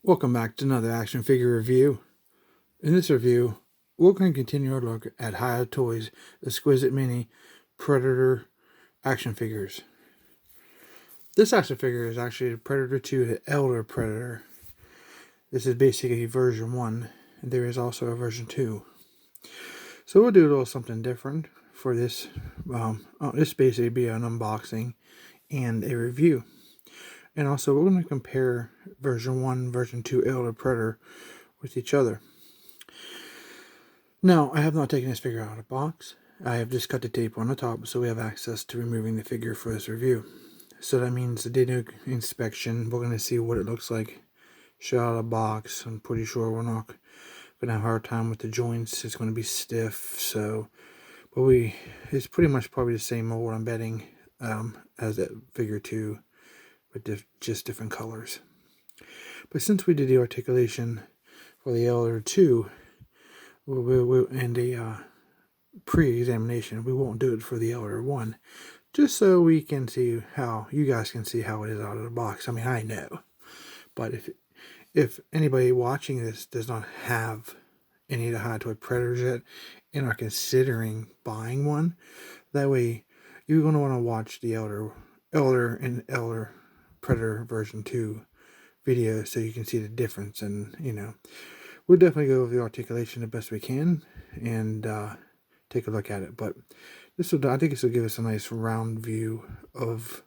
Welcome back to another action figure review. In this review, we're going to continue our look at Hiya Toys Exquisite Mini Predator action figures. This action figure is actually Predator 2, the Elder Predator. This is basically version 1, and there is also a version 2. So we'll do a little something different for this. This basically be an unboxing and a review. And also we're going to compare version 1, version 2 Elder Predator with each other. Now, I have not taken this figure out of the box. I have just cut the tape on the top so we have access to removing the figure for this review. So that means the day inspection, we're going to see what it looks like. Straight out of the box. I'm pretty sure we're not going to have a hard time with the joints. It's going to be stiff. But it's pretty much probably the same mold, I'm betting, as that figure 2. With just different colors. But since we did the articulation for the Elder 2 and the pre-examination, we won't do it for the Elder 1, just so we can see how you guys can see how it is out of the box. I mean, I know, but if anybody watching this does not have any of the Hiya Toy Predators yet and are considering buying one, that way you're going to want to watch the Elder and Elder Predator version 2 video so you can see the difference. And we'll definitely go over the articulation the best we can and take a look at it. But I think this will give us a nice round view of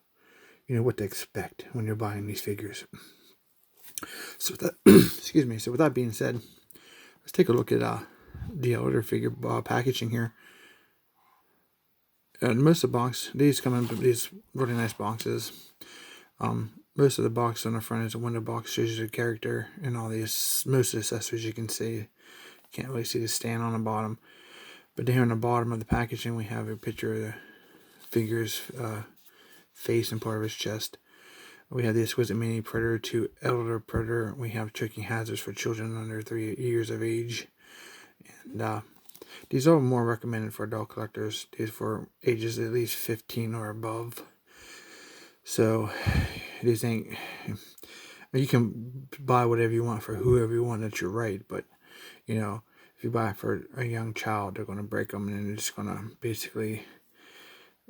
what to expect when you're buying these figures. So with that excuse me, so with that being said, let's take a look at the Elder figure packaging here. Most of the box, these come in these really nice boxes. Most of the box on the front is a window box, shows you the character and all these, most of the accessories you can see. Can't really see the stand on the bottom. But here on the bottom of the packaging, we have a picture of the figure's face and part of his chest. We have the Exquisite Mini Predator 2 Elder Predator. We have choking hazards for children under 3 years of age. And these are more recommended for adult collectors. These for ages at least 15 or above. So these ain't, you can buy whatever you want for whoever you want, that's your right. But if you buy it for a young child, they're going to break them and they're just going to basically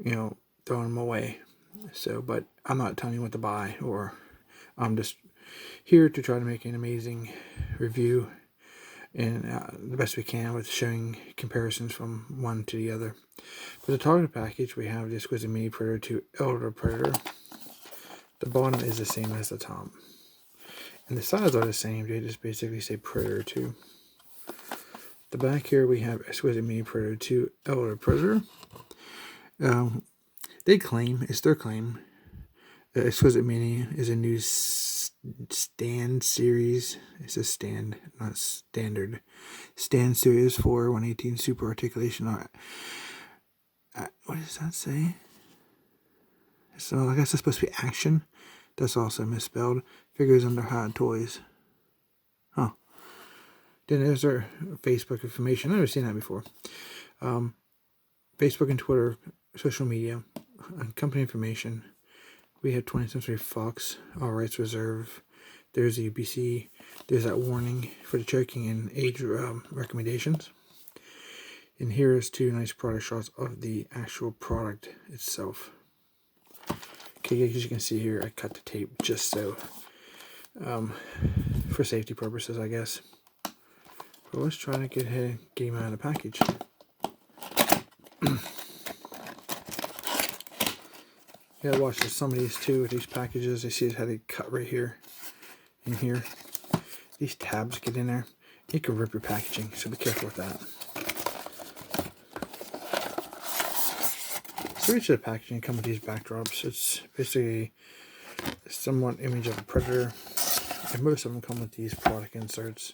throw them away. So, but I'm not telling you what to buy, or I'm just here to try to make an amazing review and the best we can with showing comparisons from one to the other. For the target package, we have the Exquisite Mini Predator 2 Elder Predator. The bottom is the same as the top, and the sides are the same. They just basically say Predator 2. The back here we have Exquisite Mini Predator 2 Elder Predator. They claim, it's their claim, that Exquisite Mini is a new stand series. It's a stand, not standard. Stand series for 118 super articulation. What does that say? So I guess it's supposed to be action. That's also misspelled. Figures under Hiya Toys. Huh. Then there's their Facebook information. I've never seen that before. Facebook and Twitter, social media, and company information. We have 20th Century Fox, all rights reserved. There's the UPC. There's that warning for the choking and age recommendations. And here is 2 nice product shots of the actual product itself. Okay, as you can see here, I cut the tape just so, for safety purposes, I guess. But let's try to get him out of the package. You gotta watch some of these too, with these packages. You see how they cut right here, in here. These tabs get in there. You can rip your packaging, so be careful with that. So each of the packaging come with these backdrops. It's basically a somewhat image of a predator, and most of them come with these product inserts.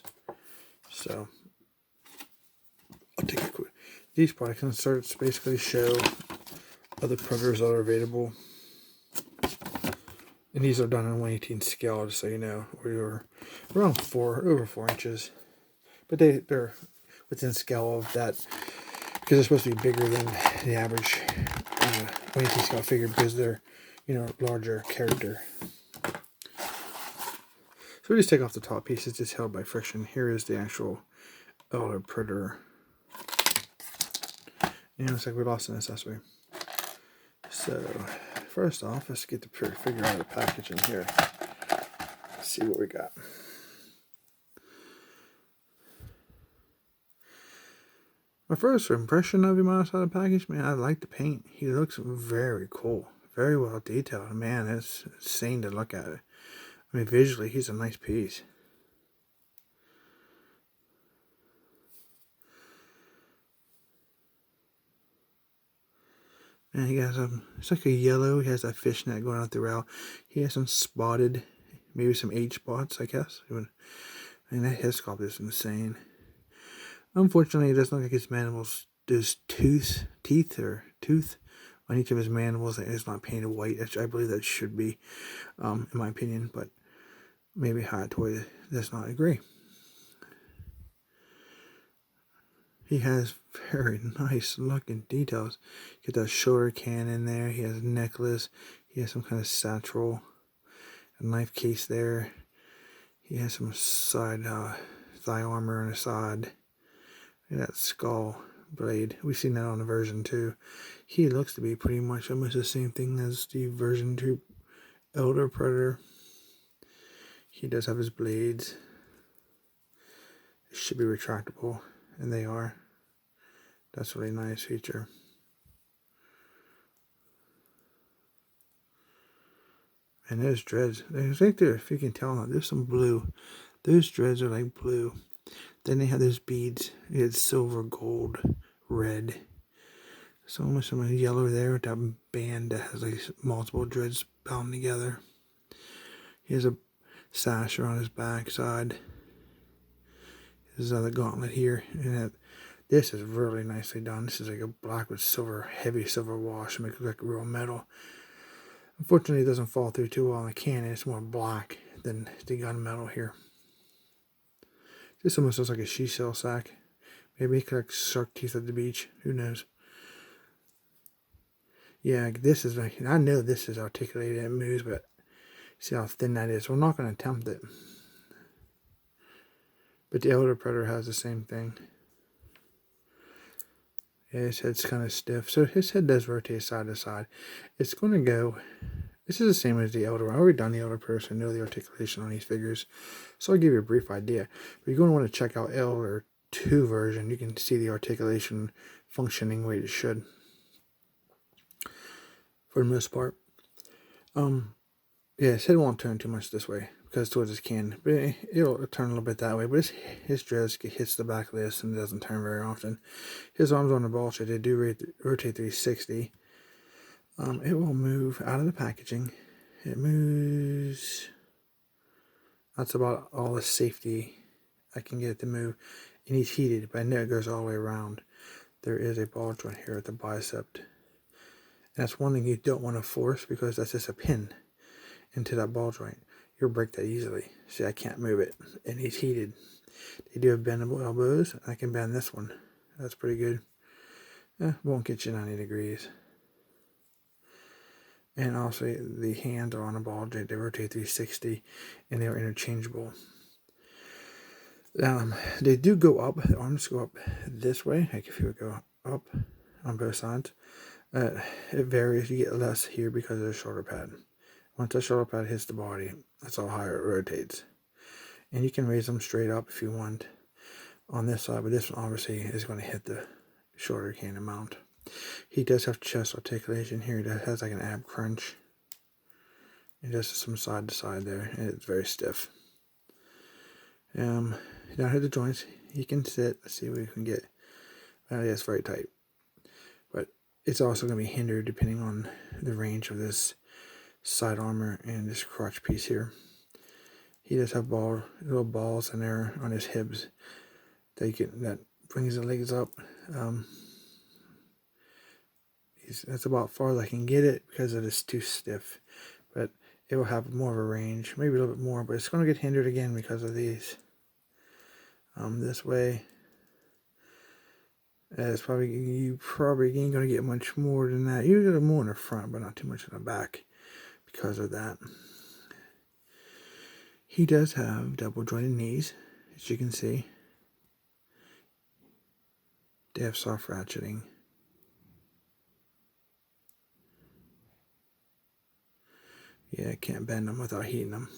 So I'll take a quick. These product inserts basically show other predators that are available, and these are done in 1/18 scale, just so you know. We're around over 4 inches, but they're within scale of that because they're supposed to be bigger than the average 1/18 scale figure because they're larger character. So we just take off the top piece. It's just held by friction. Here is the actual elder predator. And it looks like we lost an accessory. So first off, let's get the figure out of the packaging here. Let's see what we got. My first impression of him outside the package, man, I like the paint. He looks very cool. Very well detailed. Man, it's insane to look at it. I mean, visually, he's a nice piece. And he has it's like a yellow. He has that fishnet going out the rail. He has some spotted, maybe some age spots, I guess. I mean, that head sculpt is insane. Unfortunately, it doesn't look like his mandibles, there's teeth on each of his mandibles that is not painted white. I believe that should be, in my opinion, but maybe Hiya Toys does not agree. He has very nice looking details. Get that shoulder can in there. He has a necklace. He has some kind of satchel, a knife case there. He has some side thigh armor on the side. Look at that skull blade. We've seen that on the version 2. He looks to be pretty much almost the same thing as the version 2 Elder Predator. He does have his blades. It should be retractable, and they are. That's a really nice feature. And those dreads, I think there, if you can tell, there's some blue. Those dreads are like blue. Then they have those beads. It's silver, gold, red. So almost some yellow there with that band that has like multiple dreads bound together. He has a sash around his backside. There's another gauntlet here. And this is really nicely done. This is like a black with silver, heavy silver wash to make it look like real metal. Unfortunately, it doesn't fall through too well on the cannon. It's more black than the gunmetal here. This almost looks like a she shell sack. Maybe he collects shark teeth at the beach. Who knows? Yeah, this is like, I know this is articulated and moves, but see how thin that is. We're not going to attempt it. But the Elder Predator has the same thing. Yeah, his head's kind of stiff. So his head does rotate side to side. It's going to go, this is the same as the Elder. I've already done the Elder Predator, so I know the articulation on these figures. So I'll give you a brief idea. But you're going to want to check out Elder 2 version. You can see the articulation functioning the way it should. For the most part. Yeah, his head won't turn too much this way because towards his can, but it'll turn a little bit that way. But his dress hits the back of this and doesn't turn very often. His arms on the ball sheet, they do rotate 360. It will move out of the packaging. It moves. That's about all the safety I can get it to move. And he's heated, but I know it goes all the way around. There is a ball joint here at the bicep. And that's one thing you don't want to force because that's just a pin into that ball joint. You'll break that easily. See, I can't move it. And he's heated. They do have bendable elbows. I can bend this one. That's pretty good. Won't get you 90 degrees. And also the hands are on a ball joint. They rotate 360 and they are interchangeable. They do go up. The arms go up this way. Like if you would go up on both sides. It varies. You get less here because of the shoulder pad. Once the shoulder pad hits the body, that's how higher it rotates. And you can raise them straight up if you want on this side, but this one obviously is going to hit the shoulder cannon mount. He does have chest articulation here. He has like an ab crunch. It does some side to side there, and it's very stiff. Down here the joints, he can sit. Let's see what we can get. Yeah, it's very tight. But it's also going to be hindered depending on the range of this side armor and this crotch piece here. He does have little balls in there on his hips that brings the legs up. That's about far as I can get it because it is too stiff. But it will have more of a range, maybe a little bit more, but it's going to get hindered again because of these. This way, you probably ain't going to get much more than that. You get more in the front, but not too much in the back because of that. He does have double jointed knees, as you can see. They have soft ratcheting. Yeah, I can't bend them without heating them.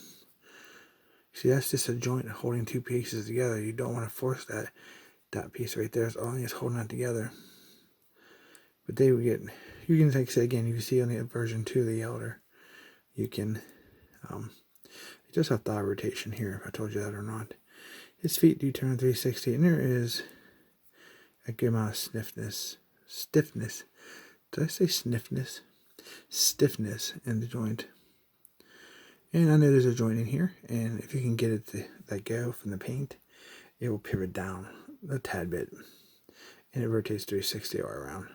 See, that's just a joint holding two pieces together. You don't want to force that piece right there. It's only just holding that together. But they would get, you can like say again, you can see on the version 2 of the Elder, you can, it does have thigh rotation here, if I told you that or not. His feet do turn 360, and there is a good amount of stiffness. Did I say sniffness? Stiffness in the joint. And I know there's a joint in here, and if you can get it to let go from the paint, it will pivot down a tad bit, and it rotates 360 all around.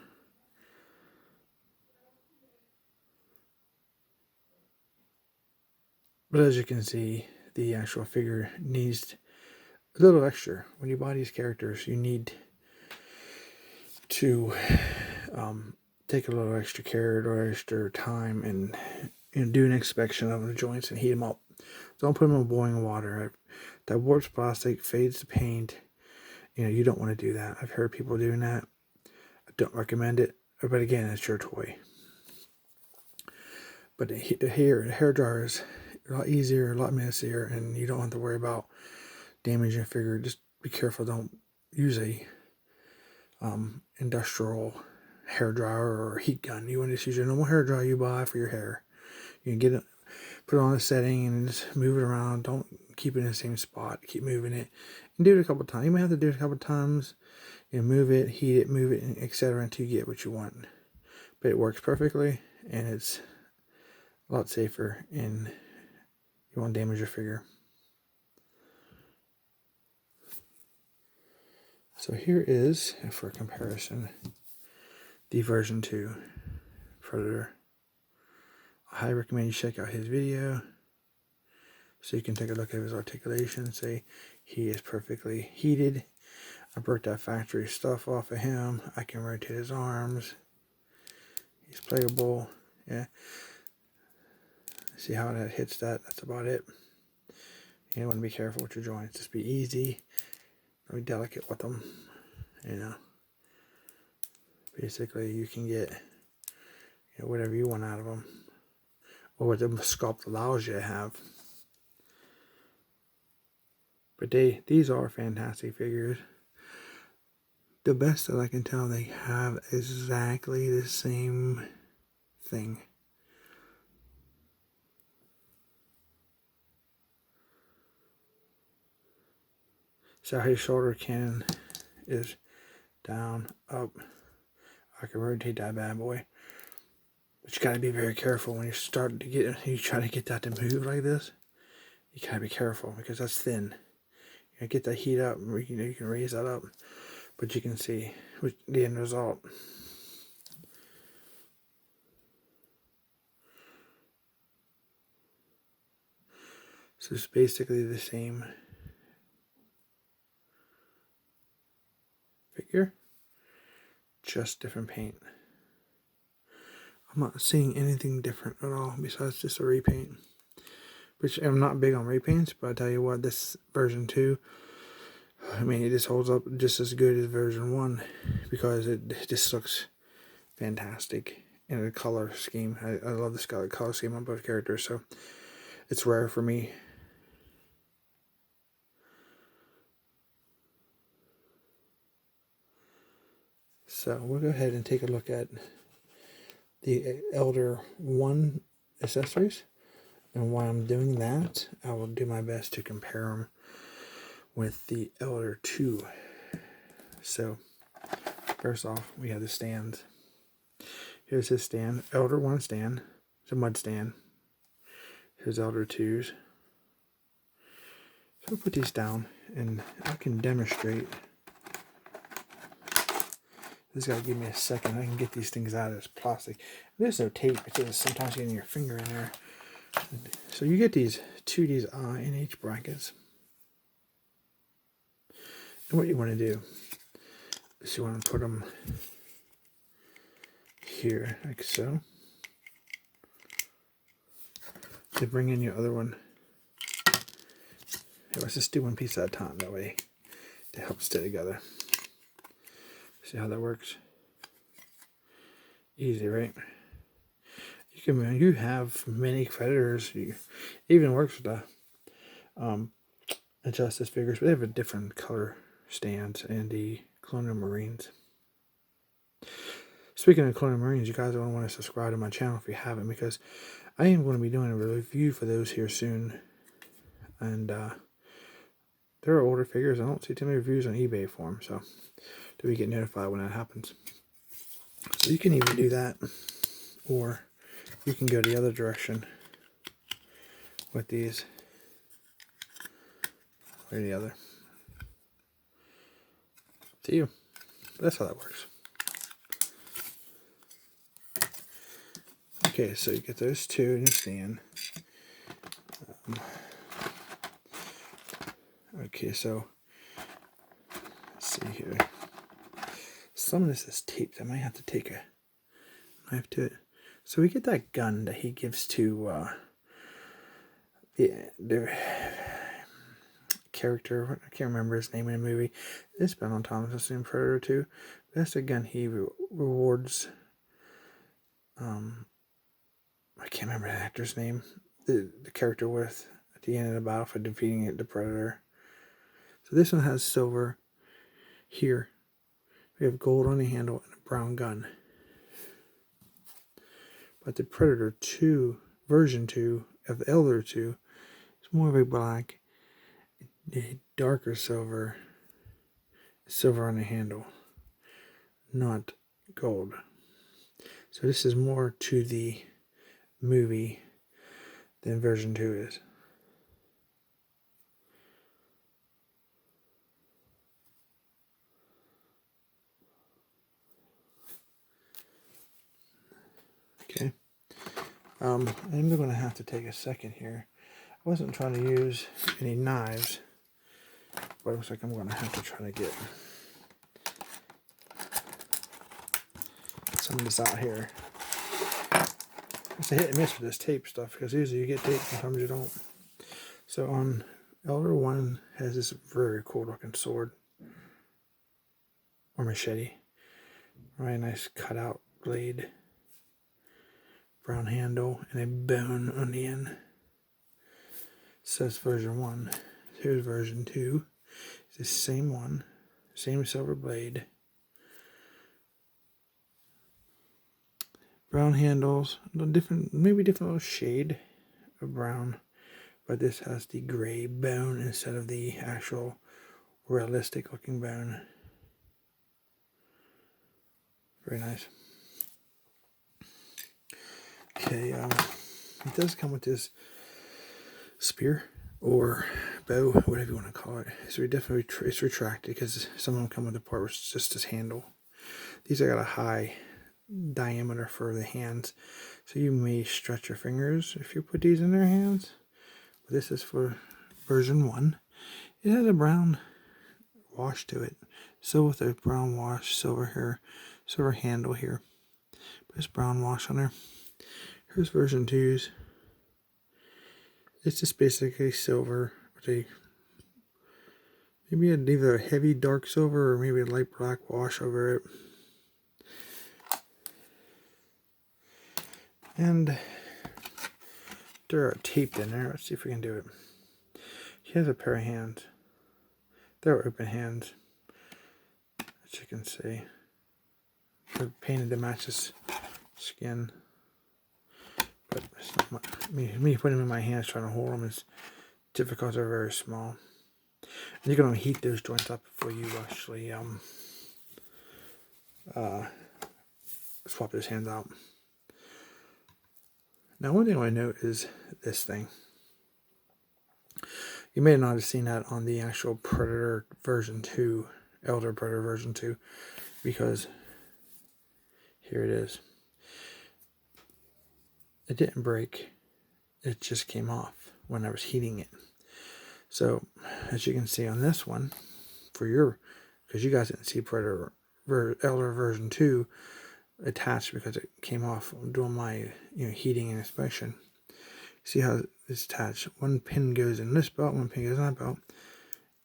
But as you can see, the actual figure needs a little extra. When you buy these characters, you need to take a little extra care or extra time and do an inspection of the joints and heat them up. Don't put them in boiling water. That warps plastic, fades the paint. You don't want to do that. I've heard people doing that. I don't recommend it. But again, it's your toy. But the hair dryer is a lot easier, a lot messier, and you don't have to worry about damaging a figure. Just be careful. Don't use a industrial hair dryer or heat gun. You want to just use your normal hair dryer you buy for your hair. You can get it, put it on a setting, and just move it around. Don't keep it in the same spot. Keep moving it, and do it a couple times. You might have to do it a couple times. Move it, heat it, move it, etc. until you get what you want. But it works perfectly, and it's a lot safer, and you won't damage your figure. So here is, for comparison, the version 2 Predator. I highly recommend you check out his video so you can take a look at his articulation. Say he is perfectly heated. I broke that factory stuff off of him. I can rotate his arms. He's playable. Yeah. See how that hits that. That's about it. You want to be careful with your joints. Just be easy. Be delicate with them. Basically, you can get whatever you want out of them, or what the sculpt allows you to have. But these are fantastic figures. The best that I can tell, they have exactly the same thing. So his shoulder cannon is down, up. I can rotate that bad boy. But you gotta be very careful when you try to get that to move like this. You gotta be careful because that's thin. Get that heat up, you can raise that up. But you can see the end result. So it's basically the same figure, just different paint. I'm not seeing anything different at all besides just a repaint. Which I'm not big on repaints, but I tell you what, this version 2, I mean, it just holds up just as good as version 1 because it just looks fantastic in a color scheme. I love this color scheme on both characters, so it's rare for me. So we'll go ahead and take a look at the Elder 1 accessories. And while I'm doing that, I will do my best to compare them with the Elder 2. So, first off, we have the stands. Here's his stand. Elder 1 stand. It's a mud stand. Here's Elder 2's. So we'll put these down, and I can demonstrate. This guy give me a second. I can get these things out of this plastic. There's no tape because sometimes you get your finger in there. So you get these 2D's NH brackets. And what you want to do is you want to put them here, like so. To bring in your other one let's just do one piece at a time, that way to help stay together. See how that works? Easy, right? You have many predators. It even works with the Justice figures, but they have a different color stance in the Colonial Marines. Speaking of Colonial Marines, you guys don't want to subscribe to my channel if you haven't, because I am going to be doing a review for those here soon. And there are older figures. I don't see too many reviews on eBay for them, so do we get notified when that happens? So you can even do that, or you can go the other direction with these, or the other. Up to you. That's how that works. Okay, so you get those two in your stand. Okay, so let's see here. Some of this is taped. I might have to take a knife to it. So we get that gun that he gives to the character. I can't remember his name in the movie. It's been on Thomas in Predator 2. That's the gun he rewards. I can't remember the actor's name. The character with at the end of the battle for defeating the Predator. So this one has silver here. We have gold on the handle and a brown gun. But the Predator 2, version 2 of the Elder 2, is more of a black, a darker silver on the handle, not gold. So this is more to the movie than version 2 is. Okay. I'm going to have to take a second here. I wasn't trying to use any knives, but it looks like I'm going to have to try to get some of this out here. It's a hit and miss with this tape stuff, because usually you get tape, sometimes you don't. So on Elder 1 has this very cool looking sword, or machete. Really nice cutout blade. Brown handle and a bone on the end. So that's version 1. Here's version 2. It's the same one, same silver blade. Brown handles, different, maybe different little shade of brown, but this has the gray bone instead of the actual realistic looking bone. Very nice. Okay, it does come with this spear or bow, whatever you want to call it. So definitely it's retracted, because some of them come with a part which is just this handle. These are got a high diameter for the hands, so you may stretch your fingers if you put these in their hands. But this is for version 1. It has a brown wash to it, so with a brown wash, silver handle here, but it's brown wash on there. Here's version 2's. It's just basically silver with maybe either a heavy dark silver or maybe a light black wash over it. And they're taped in there. Let's see if we can do it. He has a pair of hands. They're open hands, as you can see. They're painted to match his skin. But it's not much. Me putting them in my hands trying to hold them is difficult. They're very small. And you're going to heat those joints up before you actually swap those hands out. Now, one thing I note is this thing. You may not have seen that on the actual Predator version 2, Elder Predator version 2, because here it is. It didn't break. It just came off when I was heating it. So, as you can see on this one, because you guys didn't see Predator Elder version 2 attached because it came off doing my heating and inspection. See how it's attached. One pin goes in this belt, one pin goes in that belt,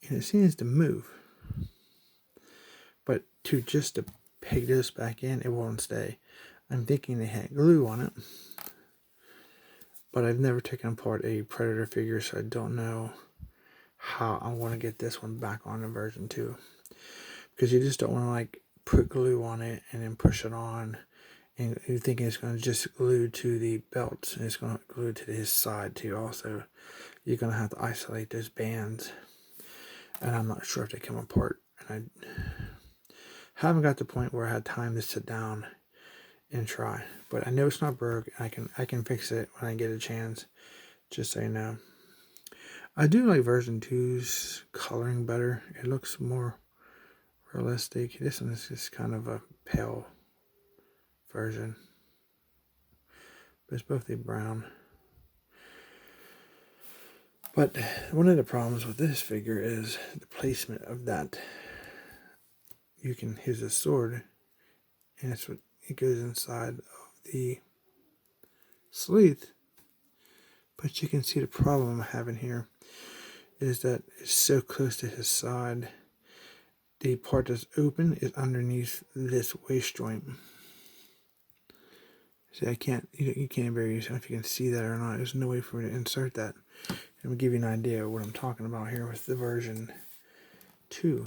and it seems to move. But just to peg this back in, it won't stay. I'm thinking they had glue on it, but I've never taken apart a Predator figure, so I don't know how I want to get this one back on in version 2. Because you just don't want to like put glue on it and then push it on, and you're thinking it's going to just glue to the belt, and it's going to glue to his side too. Also, you're going to have to isolate those bands, and I'm not sure if they come apart. And I haven't got to the point where I had time to sit down and try, but I know it's not broke. I can fix it when I get a chance. Just so you know, I do like version 2's coloring better. It looks more realistic. This one is just kind of a pale version, but it's mostly brown. But one of the problems with this figure is the placement of that. You can use a sword, and it's what it goes inside of the sheath. But you can see the problem I'm having here is that it's so close to his side. The part that's open is underneath this waist joint. See, I can't, you can't very easily, if you can see that or not. There's no way for me to insert that. I'm going to give you an idea of what I'm talking about here with the version 2.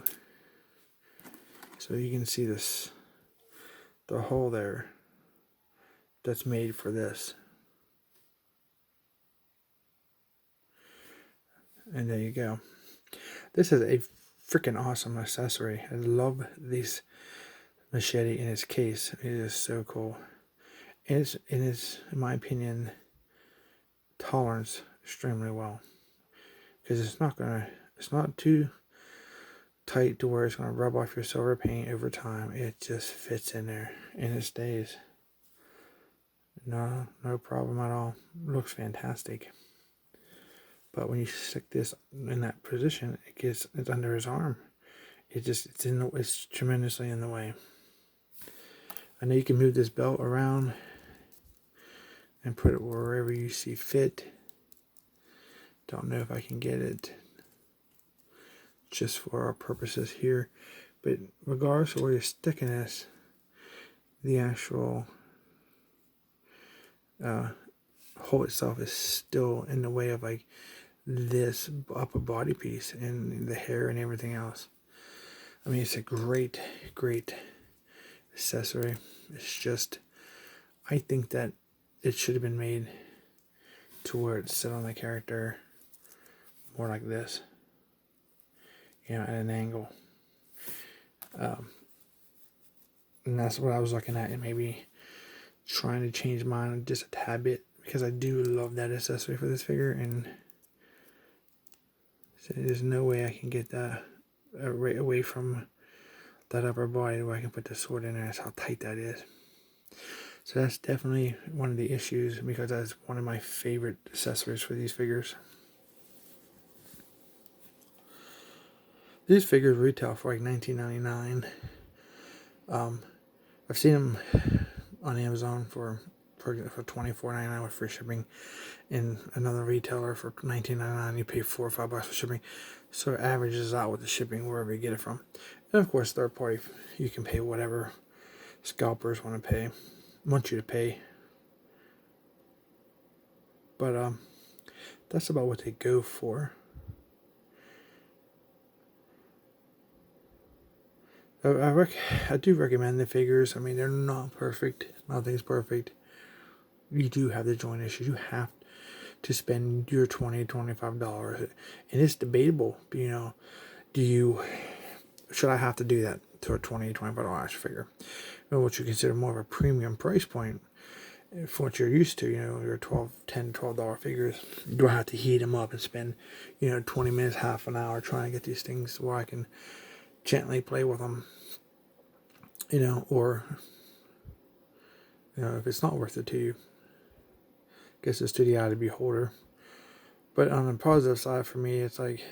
So you can see this, the hole there that's made for this. And there you go. This is a freaking awesome accessory. I love this machete in its case. It is so cool. It is, in my opinion, tolerance extremely well, because it's not too tight to where it's gonna rub off your silver paint over time. It just fits in there and it stays. No problem at all. It looks fantastic. But when you stick this in that position, it's under his arm. It's tremendously in the way. I know you can move this belt around and put it wherever you see fit. Don't know if I can get it just for our purposes here, but regardless of where you're sticking this, the actual hole itself is still in the way of like this upper body piece and the hair and everything else. I mean, it's a great accessory. It's just, I think that it should have been made to where it's set on the character more like this, at an angle. And that's what I was looking at, and maybe trying to change mine just a tad bit, because I do love that accessory for this figure, and so there's no way I can get that away from that upper body where I can put the sword in there. That's how tight that is. So that's definitely one of the issues, because that's one of my favorite accessories for these figures. These figures retail for like $19.99. I've seen them on Amazon for $24.99 with free shipping, and another retailer for $19.99. You pay $4 or $5 for shipping, so it averages out with the shipping wherever you get it from. And of course, third party, you can pay whatever scalpers want you to pay. But that's about what they go for. I do recommend the figures. I mean, they're not perfect. Nothing's perfect. You do have the joint issues. You have to spend your $20, $25. And it's debatable. Should I have to do that to a $20, $25 figure? What you consider more of a premium price point for what you're used to, your $10, $12 figures. Do I have to heat them up and spend, 20 minutes, half an hour trying to get these things where I can gently play with them, or, if it's not worth it to you, I guess it's to the eye of the beholder. But on the positive side for me, it's like,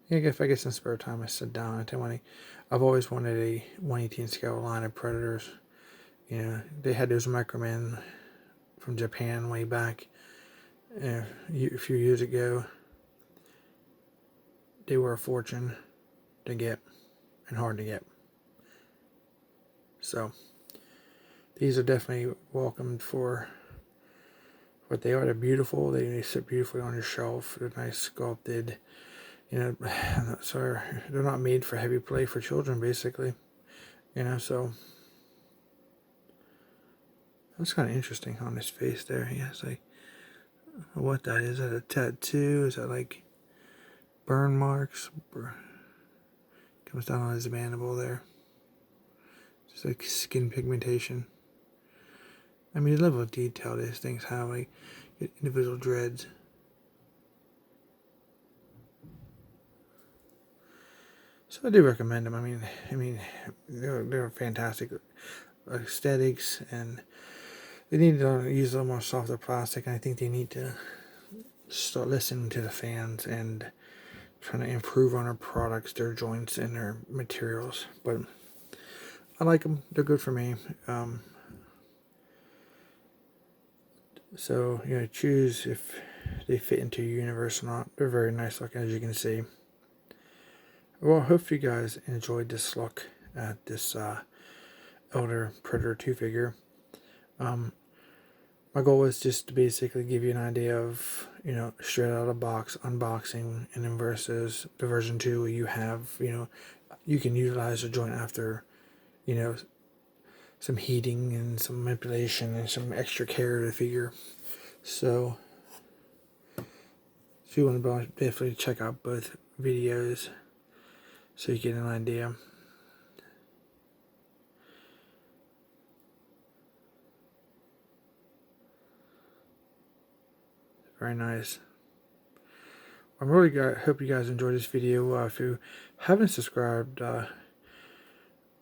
if I get some spare time, I sit down and I've always wanted a 1/18 scale line of Predators. They had those Micromen from Japan way back, A few years ago, they were a fortune to get and hard to get. So these are definitely welcomed for what they are. They're beautiful. They sit beautifully on your shelf. They're nice sculpted. You know, so they're not made for heavy play for children, basically. You know, so that's kind of interesting on his face there. He has like, what that is? Is that a tattoo? Is that like burn marks? Comes down on his mandible there. Just like skin pigmentation. I mean, the level of detail these things have, like individual dreads. So I do recommend them. I mean, they're fantastic aesthetics, and they need to use a little more softer plastic. And I think they need to start listening to the fans and trying to improve on their products, their joints, and their materials. But I like them. They're good for me. So, you know, choose if they fit into your universe or not. They're very nice looking, as you can see. Well, hopefully you guys enjoyed this look at this Elder Predator 2 figure. My goal was just to basically give you an idea of, you know, straight out of the box unboxing, and then versus the version 2 you have, you know, you can utilize the joint after, you know, some heating and some manipulation and some extra care of the figure. So if you want to definitely check out both videos so you get an idea. Very nice. I really hope you guys enjoyed this video. If you haven't subscribed, I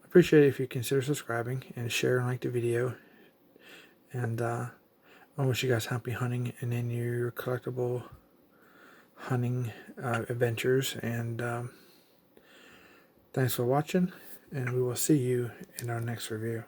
appreciate it if you consider subscribing and share and like the video. And I wish you guys happy hunting and in your collectible hunting adventures. And thanks for watching, and we will see you in our next review.